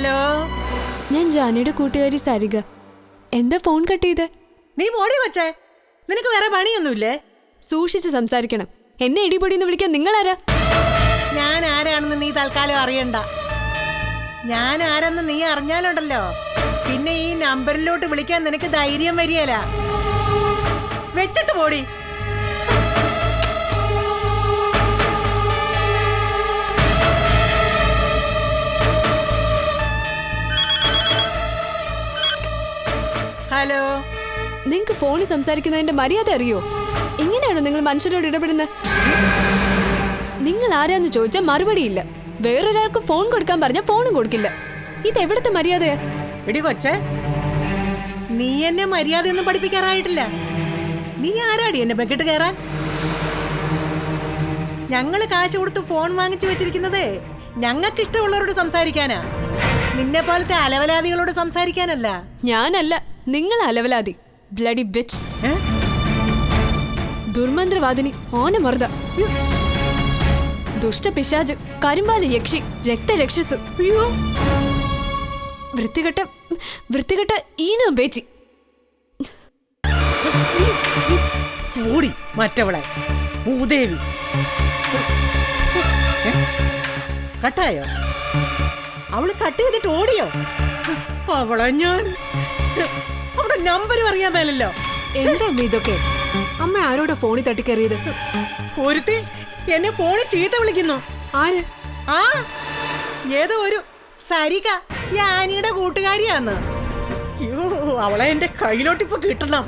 Hello, ഞാൻ ജാനിയുടെ കൂട്ടുകാരി സരിക. എന്താ ഫോൺ കട്ട് ചെയ്തേ? നീ മോടി കൊച്ചേ, നിനക്ക് വേറെ പണിയൊന്നുമില്ലേ? സൂക്ഷിച്ച് സംസാരിക്കണം. എന്നെ ഇടിപൊടിന്ന് വിളിക്കാൻ നിങ്ങളാരാ? ഞാൻ ആരാണെന്ന് നീ തൽക്കാലം അറിയണ്ട. ഞാൻ ആരെന്ന് നീ അറിഞ്ഞാലുണ്ടല്ലോ, പിന്നെ ഈ നമ്പറിലോട്ട് വിളിക്കാൻ നിനക്ക് ധൈര്യം വരികയില്ല. വെച്ചിട്ട് പോടി. ഹലോ, നിങ്ങക്ക് ഫോണിൽ സംസാരിക്കുന്നതിന്റെ മര്യാദ അറിയോ? ഇങ്ങനെയാണോ നിങ്ങൾ മനുഷ്യരോട് ഇടപെടുന്നത്? നിങ്ങൾ ആരാന്ന് ചോദിച്ചാൽ മറുപടിയില്ല. വേറൊരാൾക്ക് ഫോൺ കൊടുക്കാൻ പറഞ്ഞാൽ ഫോണും കൊടുക്കില്ല. ഇതെവിടത്തെ മര്യാദയാ? എടി കൊച്ചേ, നീ എന്നെ മര്യാദയൊന്നും പഠിപ്പിക്കാറായിട്ടില്ല. നീ ആരാടി എന്നെ ബക്കറ്റ് കയറാൻ? ഞങ്ങള് കാശ് കൊടുത്ത് ഫോൺ വാങ്ങിച്ചു വെച്ചിരിക്കുന്നതേ ഞങ്ങൾക്ക് ഇഷ്ടമുള്ളവരോട് സംസാരിക്കാനാ, നിന്നെ പോലത്തെ അലവലാദികളോട് സംസാരിക്കാനല്ല. ഞാനല്ല, നിങ്ങൾ അലവലാതി. ബ്ലഡി ബിച്ച്, ദുർമന്ത്രവാദിനി, ഓനമർദ്ദ, ദുഷ്ടപിശാച്, കരിമ്പാല യക്ഷി, രക്തരക്ഷസ്, വൃത്തികെട്ട ഈനം പേച്ചി. മറ്റവളെ മൂദേവി. കട്ടായോ? അവള് കട്ട് ചെയ്തിട്ട് ഓടിയോ? അവളെ ഞാൻ അവളുടെ നമ്പരും അറിയാൻ മേലല്ലോ. എന്താ ഇതൊക്കെ? അമ്മ ആരോടെ ഫോണിൽ തട്ടിക്കറിയത്? ഒരുത്തി എന്നെ ഫോണിൽ ചീത്ത വിളിക്കുന്നു. ആര്? ആ, ഏതോ ഒരു സരിക, ഈ ആനിയുടെ കൂട്ടുകാരിയാന്ന്. അയ്യോ, അവളെ എന്റെ കയ്യിലോട്ട് ഇപ്പൊ കിട്ടണം.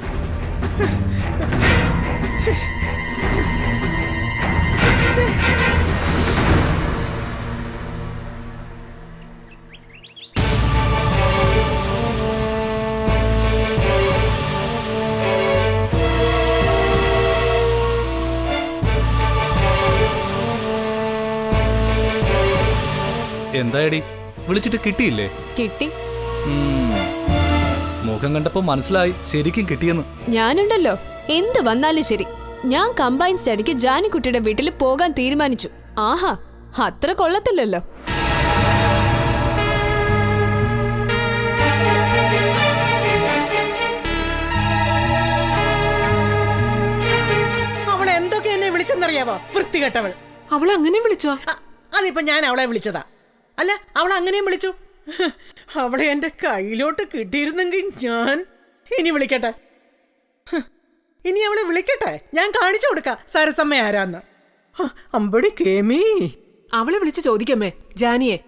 എന്തായടി, വിളിച്ചിട്ട് കിട്ടിയില്ലേ? കിട്ടി. മുഖം കണ്ടപ്പോ മനസ്സിലായി ശരിക്കും കിട്ടിയെന്ന്. ഞാനുണ്ടല്ലോ, എന്ത് വന്നാലും ശരി, ഞാൻ കമ്പൈൻ സ്റ്റഡിക്ക് ജാനിക്കുട്ടിയുടെ വീട്ടിൽ പോകാൻ തീരുമാനിച്ചു. ആഹാ, അത്ര കൊള്ളത്തില്ലല്ലോ. അവൾ എന്തൊക്കെ എന്നെ വിളിച്ചെന്നറിയാവോ? വൃത്തികെട്ടവൾ. അവൾ അങ്ങനെ വിളിച്ചോ? അതിപ്പോ ഞാൻ അവളെ വിളിച്ചതാ. അല്ല, അവൾ അങ്ങനെയും വിളിച്ചു. അവളെ എന്റെ കയ്യിലോട്ട് കിട്ടിയിരുന്നെങ്കിൽ ഞാൻ ഇനി വിളിക്കട്ടെ. ഇനി അവളെ വിളിക്കട്ടെ, ഞാൻ കാണിച്ചു കൊടുക്കാം സരസമ്മ ആരാന്ന്. അമ്പടി കേമി. അവളെ വിളിച്ച് ചോദിക്കമ്മേ ജാനിയെ.